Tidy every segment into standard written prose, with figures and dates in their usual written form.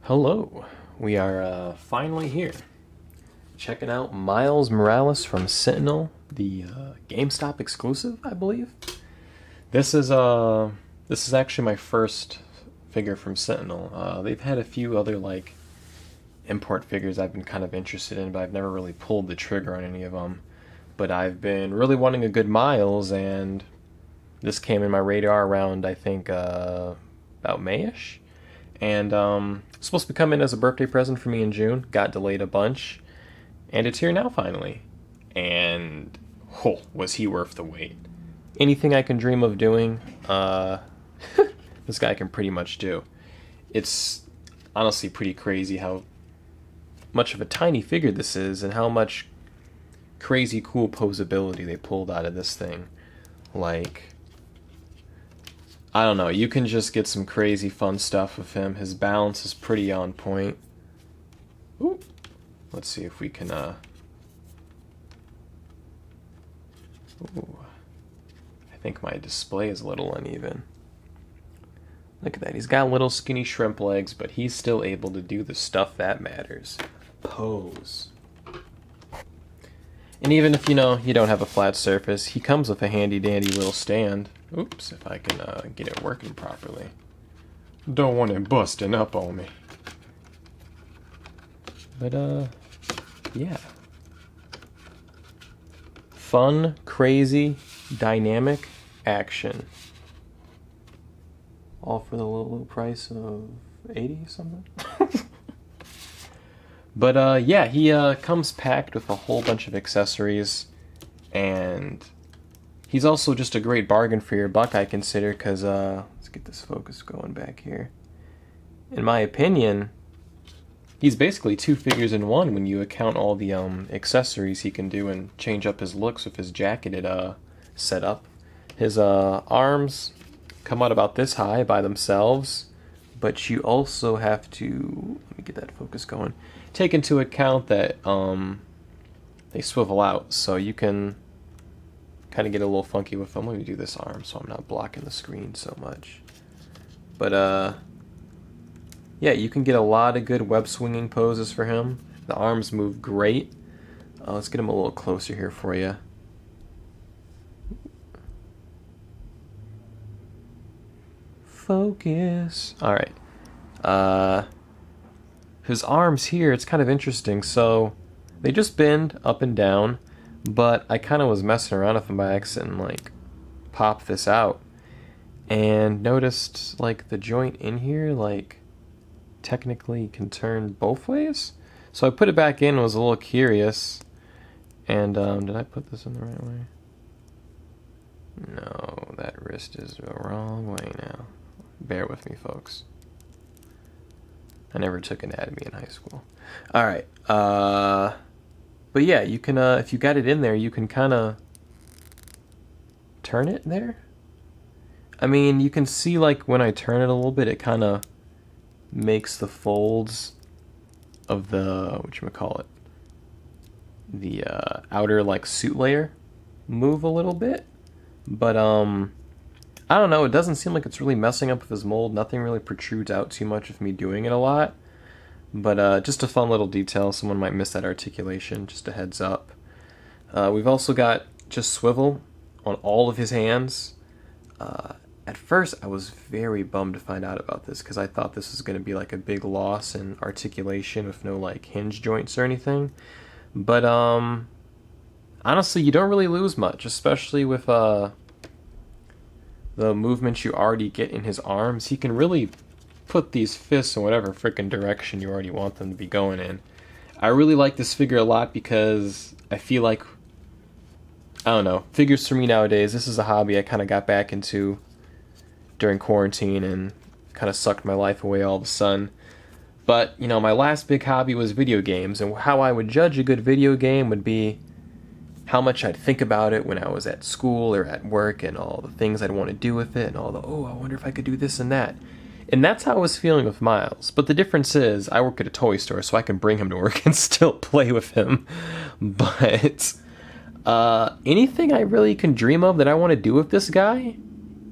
Hello, we are finally here, checking out Miles Morales from Sentinel, the GameStop exclusive, I believe. This is actually my first figure from Sentinel. They've had a few other like import figures I've been kind of interested in, but I've never really pulled the trigger on any of them. But I've been really wanting a good Miles, and this came in my radar around I think about Mayish. And it's supposed to come in as a birthday present for me in June. Got delayed a bunch. And it's here now, finally. And, was he worth the wait. Anything I can dream of doing, this guy can pretty much do. It's honestly pretty crazy how much of a tiny figure this is and how much crazy cool poseability they pulled out of this thing. Like, I don't know, you can just get some crazy fun stuff with him. His balance is pretty on point. Ooh. Let's see if we can, Ooh. I think my display is a little uneven. Look at that, he's got little skinny shrimp legs, but he's still able to do the stuff that matters. Pose. And even if, you don't have a flat surface, he comes with a handy-dandy little stand. Oops, if I can get it working properly. Don't want it busting up on me. But, yeah. Fun, crazy, dynamic action. All for the low price of 80 something? But, yeah, he comes packed with a whole bunch of accessories, and he's also just a great bargain for your buck, I consider, because, let's get this focus going back here. In my opinion, he's basically two figures in one when you account all the accessories he can do and change up his looks with his jacketed setup. His arms come out about this high by themselves, but you also have to, let me get that focus going, take into account that they swivel out, so you can kind of get a little funky with them. Let me do this arm so I'm not blocking the screen so much. But yeah, you can get a lot of good web swinging poses for him. The arms move great. Let's get him a little closer here for you. Focus. All right. His arms here, it's kind of interesting. So they just bend up and down, but I kind of was messing around with them by accident and like popped this out and noticed like the joint in here like technically can turn both ways. So I put it back in and was a little curious. And did I put this in the right way? No, that wrist is the wrong way now. Bear with me, folks. I never took anatomy in high school. Alright, but yeah, you can, if you got it in there, you can kind of turn it there. I mean, you can see, like, when I turn it a little bit, it kind of makes the folds of the, whatchamacallit, the outer, like, suit layer move a little bit. But, I don't know, it doesn't seem like it's really messing up with his mold. Nothing really protrudes out too much with me doing it a lot. But just a fun little detail. Someone might miss that articulation, just a heads up. We've also got just swivel on all of his hands. At first, I was very bummed to find out about this, because I thought this was going to be like a big loss in articulation with no like hinge joints or anything. But honestly, you don't really lose much, especially with the movements you already get in his arms. He can really put these fists in whatever freaking direction you already want them to be going in. I really like this figure a lot because I feel like, I don't know, figures for me nowadays, this is a hobby I kind of got back into during quarantine and kind of sucked my life away all of a sudden. But, my last big hobby was video games, and how I would judge a good video game would be how much I'd think about it when I was at school or at work and all the things I'd want to do with it and all the, I wonder if I could do this and that. And that's how I was feeling with Miles. But the difference is I work at a toy store, so I can bring him to work and still play with him. But anything I really can dream of that I want to do with this guy,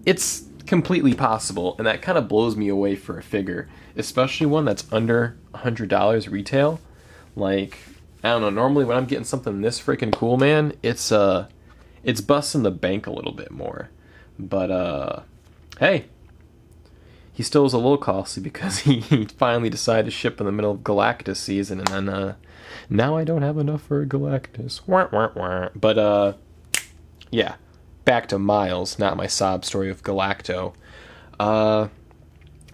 it's completely possible, and that kind of blows me away for a figure, especially one that's under $100 retail. Like, I don't know, normally when I'm getting something this freaking cool, man, it's busting the bank a little bit more. But hey, he still is a little costly because he finally decided to ship in the middle of Galactus season, and then now I don't have enough for Galactus. Wah, wah, wah. But yeah, back to Miles, not my sob story of Galacto. I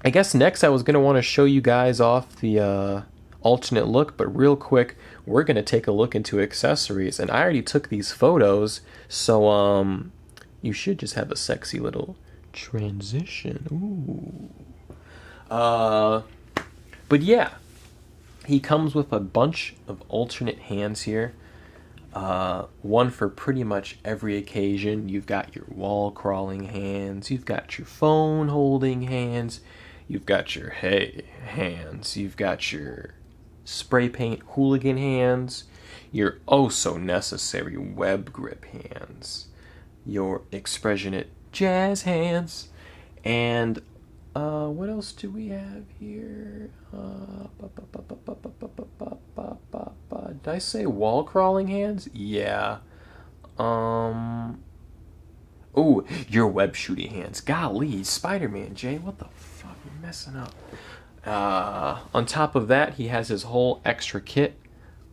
guess next I was going to want to show you guys off the alternate look, but real quick, we're going to take a look into accessories, and I already took these photos, so you should just have a sexy little transition. Ooh. But yeah, he comes with a bunch of alternate hands here. One for pretty much every occasion. You've got your wall crawling hands, you've got your phone holding hands, you've got your hey hands, you've got your spray paint hooligan hands, your oh so necessary web grip hands, your expressionate jazz hands, and what else do we have here? Did I say wall crawling hands? Yeah. Oh, your web shooting hands. Golly, Spider-Man, Jay, what the fuck? You're messing up. On top of that, he has his whole extra kit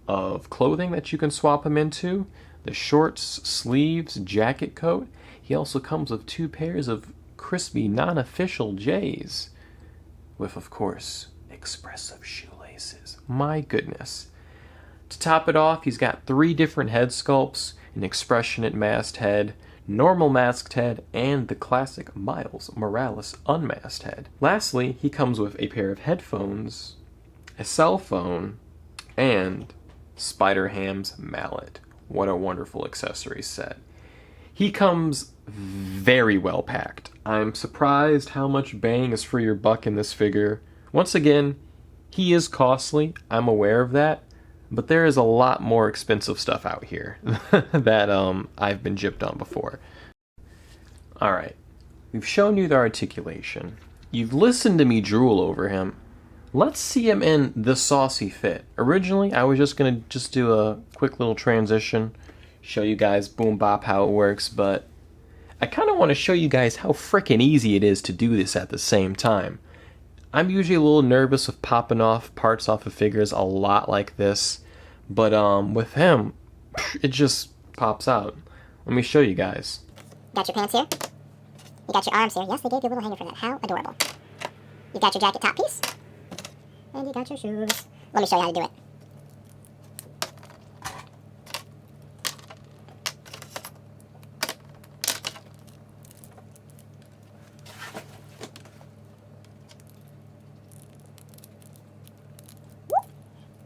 of clothing that you can swap him into. The shorts, sleeves, jacket coat. He also comes with 2 pairs of crispy, non-official J's. With, of course, expressive shoelaces. My goodness. To top it off, he's got 3 different head sculpts, an expressionate masked head, normal masked head, and the classic Miles Morales unmasked head. Lastly, he comes with a pair of headphones, a cell phone, and Spider-Ham's mallet. What a wonderful accessory set. He comes very well packed. I'm surprised how much bang is for your buck in this figure. Once again, he is costly, I'm aware of that, but there is a lot more expensive stuff out here that I've been gypped on before. Alright, we've shown you the articulation. You've listened to me drool over him. Let's see him in the saucy fit. Originally, I was just going to do a quick little transition, show you guys boom bop how it works, but I kind of want to show you guys how frickin' easy it is to do this at the same time. I'm usually a little nervous with popping off parts off of figures a lot like this, but with him, it just pops out. Let me show you guys. Got your pants here. You got your arms here. Yes, they gave you a little hanger for that. How adorable. You got your jacket top piece. And you got your shoes. Let me show you how to do it.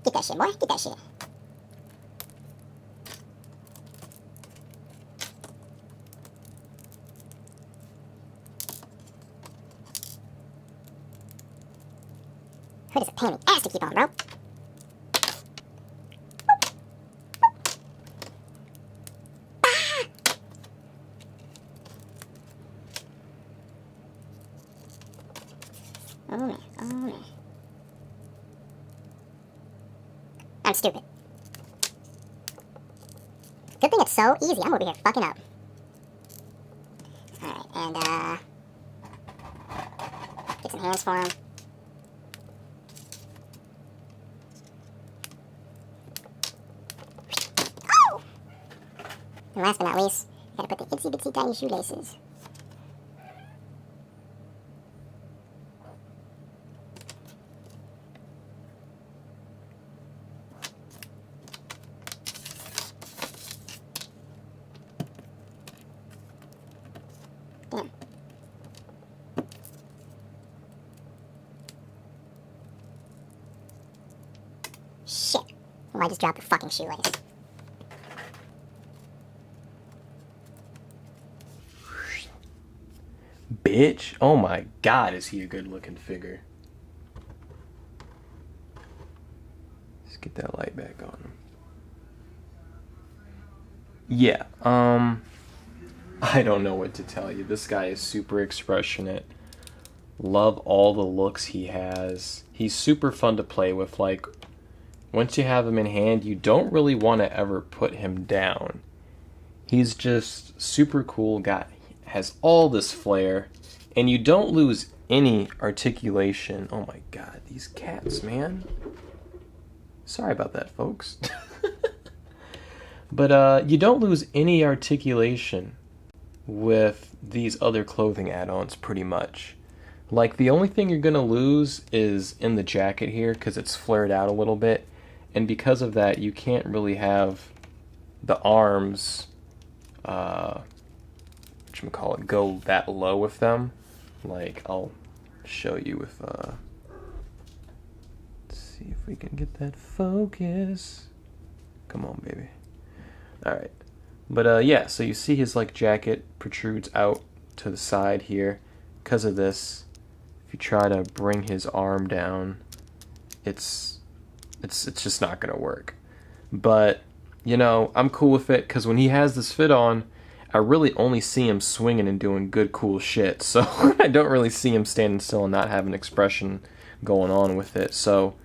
Get that shit, boy. Get that shit. Hood is a pain in the ass to keep on, bro. Oh man, oh man. I'm stupid. Good thing it's so easy. I'm over here fucking up. Alright, and get some hands for him. Oh! And last but not least, you gotta put the itsy bitsy tiny shoelaces. Damn. Shit. Oh, I just dropped the fucking shoelace. Bitch. Oh my god, is he a good looking figure. Let's get that light back on him. Yeah, I don't know what to tell you. This guy is super expressionate. Love all the looks he has. He's super fun to play with. Like, once you have him in hand, you don't really want to ever put him down. He's just super cool guy. Has all this flair, and you don't lose any articulation. Oh my god, these cats, man. Sorry about that, folks. But you don't lose any articulation with these other clothing add-ons, pretty much. Like, the only thing you're gonna lose is in the jacket here, because it's flared out a little bit, and because of that, you can't really have the arms, whatchamacallit, go that low with them. Like, I'll show you with, let's see if we can get that focus. Come on, baby. Alright. But, yeah, so you see his, like, jacket protrudes out to the side here. Because of this, if you try to bring his arm down, it's just not going to work. But, you know, I'm cool with it, because when he has this fit on, I really only see him swinging and doing good, cool shit. So, I don't really see him standing still and not have an expression going on with it. So,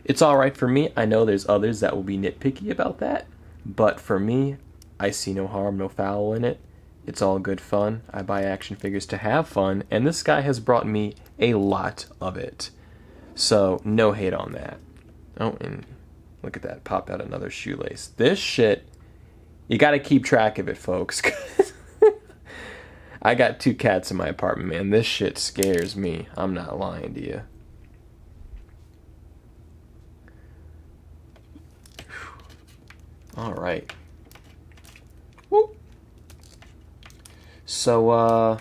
it's alright for me. I know there's others that will be nitpicky about that. But for me, I see no harm, no foul in it. It's all good fun. I buy action figures to have fun, and this guy has brought me a lot of it. So, no hate on that. Oh, and look at that, popped out another shoelace. This shit, you gotta keep track of it, folks. I got 2 cats in my apartment, man. This shit scares me. I'm not lying to you. Alright. Whoop. So,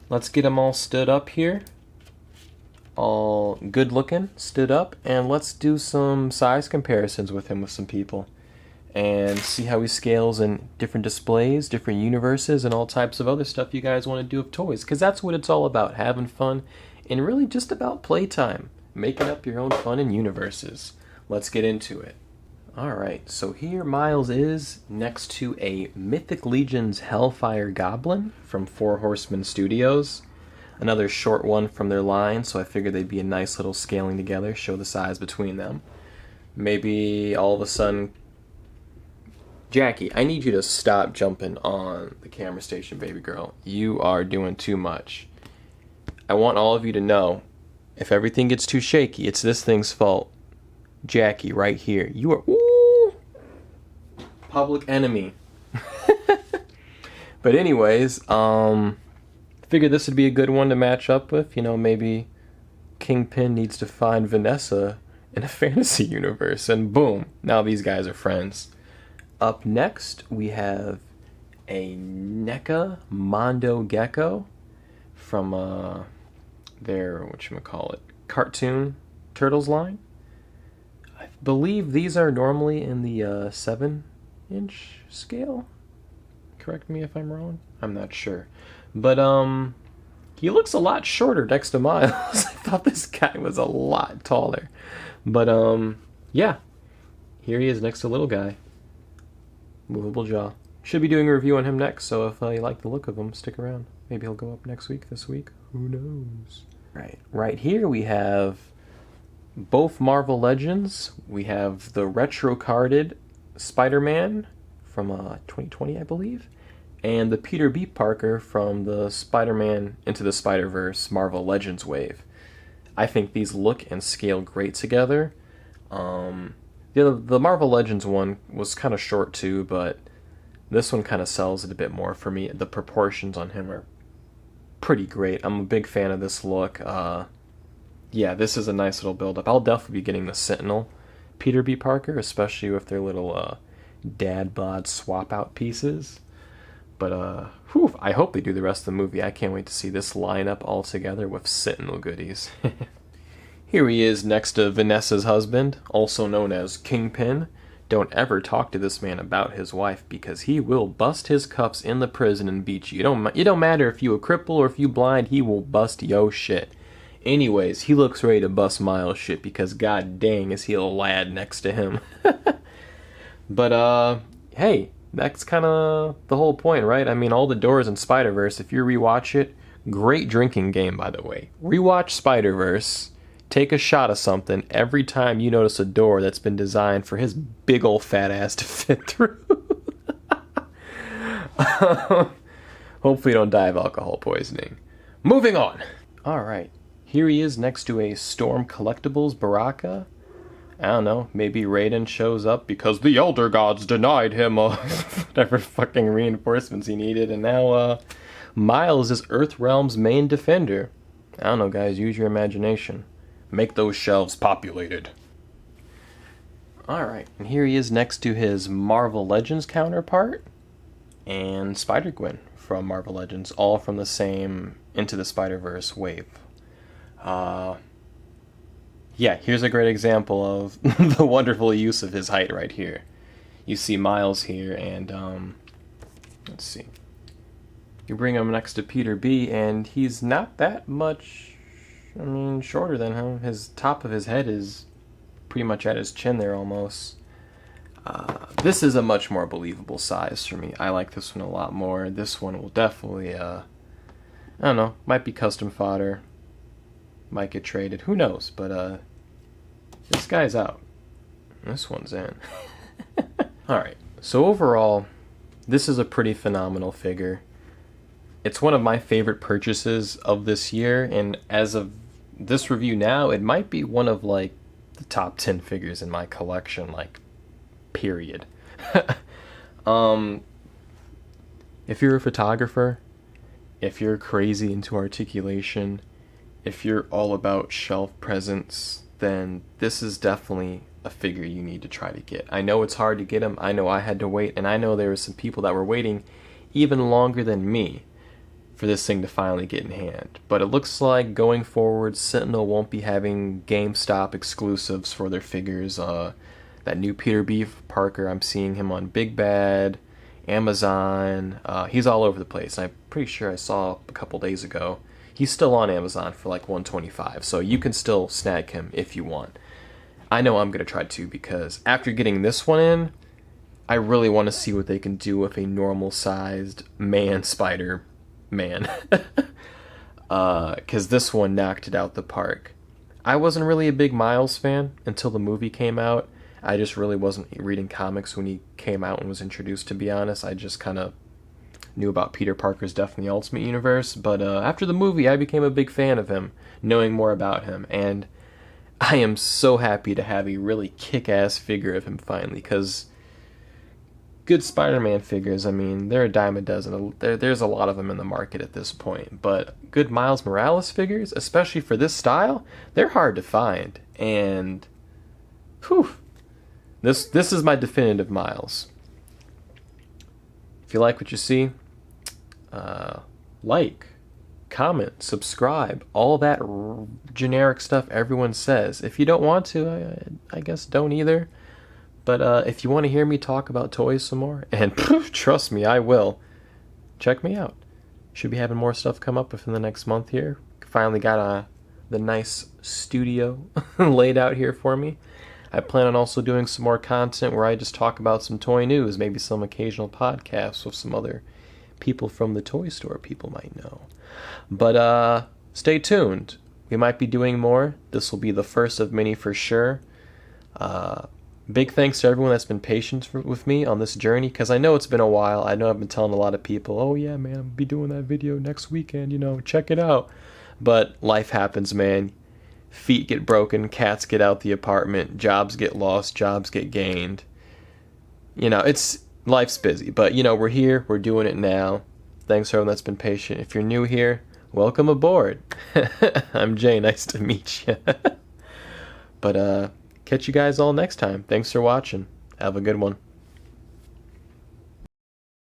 let's get them all stood up here. All good looking, stood up, and let's do some size comparisons with him with some people. And see how he scales in different displays, different universes, and all types of other stuff you guys want to do with toys. Because that's what it's all about, having fun, and really just about playtime. Making up your own fun in universes. Let's get into it. Alright, so here Miles is next to a Mythic Legions Hellfire Goblin from Four Horsemen Studios. Another short one from their line, so I figured they'd be a nice little scaling together, show the size between them. Maybe all of a sudden... Jackie, I need you to stop jumping on the camera station, baby girl. You are doing too much. I want all of you to know, if everything gets too shaky, it's this thing's fault. Jackie, right here. You are... Ooh, public enemy. But anyways, figured this would be a good one to match up with. You know, maybe Kingpin needs to find Vanessa in a fantasy universe. And boom, now these guys are friends. Up next, we have a NECA Mondo Gecko from their, whatchamacallit, cartoon Turtles line. I believe these are normally in the 7-inch scale. Correct me if I'm wrong. I'm not sure. But, he looks a lot shorter next to Miles. I thought this guy was a lot taller. But, yeah. Here he is next to little guy. Movable jaw. Should be doing a review on him next, so if you like the look of him, stick around. Maybe he'll go up next week, this week. Who knows? Right here we have both Marvel Legends. We have the retro-carded Spider-Man from 2020, I believe, and the Peter B. Parker from the Spider-Man Into the Spider-Verse Marvel Legends wave. I think these look and scale great together. The Marvel Legends one was kind of short too, but this one kind of sells it a bit more for me. The proportions on him are pretty great. I'm a big fan of this look. Yeah, this is a nice little build-up. I'll definitely be getting the Sentinel Peter B. Parker, especially with their little dad bod swap-out pieces. But, whew, I hope they do the rest of the movie. I can't wait to see this lineup all together with Sentinel goodies. Here he is next to Vanessa's husband, also known as Kingpin. Don't ever talk to this man about his wife, because he will bust his cuffs in the prison and beat you. It don't matter if you a cripple or if you blind, he will bust yo shit. Anyways, he looks ready to bust Miles shit, because god dang is he a lad next to him. But, hey, that's kind of the whole point, right? I mean, all the doors in Spider-Verse, if you rewatch it, great drinking game, by the way. Rewatch Spider-Verse, take a shot of something every time you notice a door that's been designed for his big old fat ass to fit through. Hopefully you don't die of alcohol poisoning. Moving on. Alright, here he is next to a Storm Collectibles Baraka. I don't know, maybe Raiden shows up because the Elder Gods denied him whatever fucking reinforcements he needed, and now Miles is Earthrealm's main defender. I don't know, guys, use your imagination. Make those shelves populated. Alright, and here he is next to his Marvel Legends counterpart and Spider-Gwen from Marvel Legends, all from the same Into the Spider-Verse wave. Yeah, here's a great example of the wonderful use of his height right here. You see Miles here, and let's see. You bring him next to Peter B, and he's not that much, shorter than him. His top of his head is pretty much at his chin there almost. This is a much more believable size for me. I like this one a lot more. This one will definitely, I don't know, might be custom fodder. Might get traded. Who knows? But this guy's out. This one's in. Alright, so overall, this is a pretty phenomenal figure. It's one of my favorite purchases of this year, and as of this review now, it might be one of, like, the top 10 figures in my collection, like, period. If you're a photographer, if you're crazy into articulation, if you're all about shelf presence, then this is definitely a figure you need to try to get. I know it's hard to get them. I know I had to wait, and I know there were some people that were waiting even longer than me for this thing to finally get in hand. But it looks like going forward, Sentinel won't be having GameStop exclusives for their figures. That new Peter B. Parker, I'm seeing him on Big Bad, Amazon. He's all over the place. I'm pretty sure I saw a couple days ago. He's still on Amazon for like $125, so you can still snag him if you want. I know I'm going to try to, because after getting this one in, I really want to see what they can do with a normal-sized man Spider-Man. Because this one knocked it out the park. I wasn't really a big Miles fan until the movie came out. I just really wasn't reading comics when he came out and was introduced, to be honest. I just kind of knew about Peter Parker's Death in the Ultimate Universe, but after the movie I became a big fan of him, knowing more about him, and I am so happy to have a really kick-ass figure of him finally, because good Spider-Man figures, they're a dime a dozen. There's a lot of them in the market at this point, but good Miles Morales figures, especially for this style, they're hard to find, and whew, this is my definitive Miles. If you like what you see, like, comment, subscribe, all that generic stuff everyone says. If you don't want to, I guess don't either. But if you want to hear me talk about toys some more, and trust me, I will, check me out. Should be having more stuff come up within the next month here. Finally got the nice studio laid out here for me. I plan on also doing some more content where I just talk about some toy news, maybe some occasional podcasts with some other people from the toy store people might know. But stay tuned. We might be doing more. This will be the first of many for sure. Big thanks to everyone that's been patient with me on this journey, because I know it's been a while. I know I've been telling a lot of people, oh yeah, man, I'm going to be doing that video next weekend, check it out. But life happens, man. Feet get broken, cats get out the apartment, jobs get lost, jobs get gained. Life's busy, but we're here, we're doing it now. Thanks for everyone that's been patient. If you're new here, welcome aboard. I'm Jay, nice to meet you. But catch you guys all next time. Thanks for watching. Have a good one.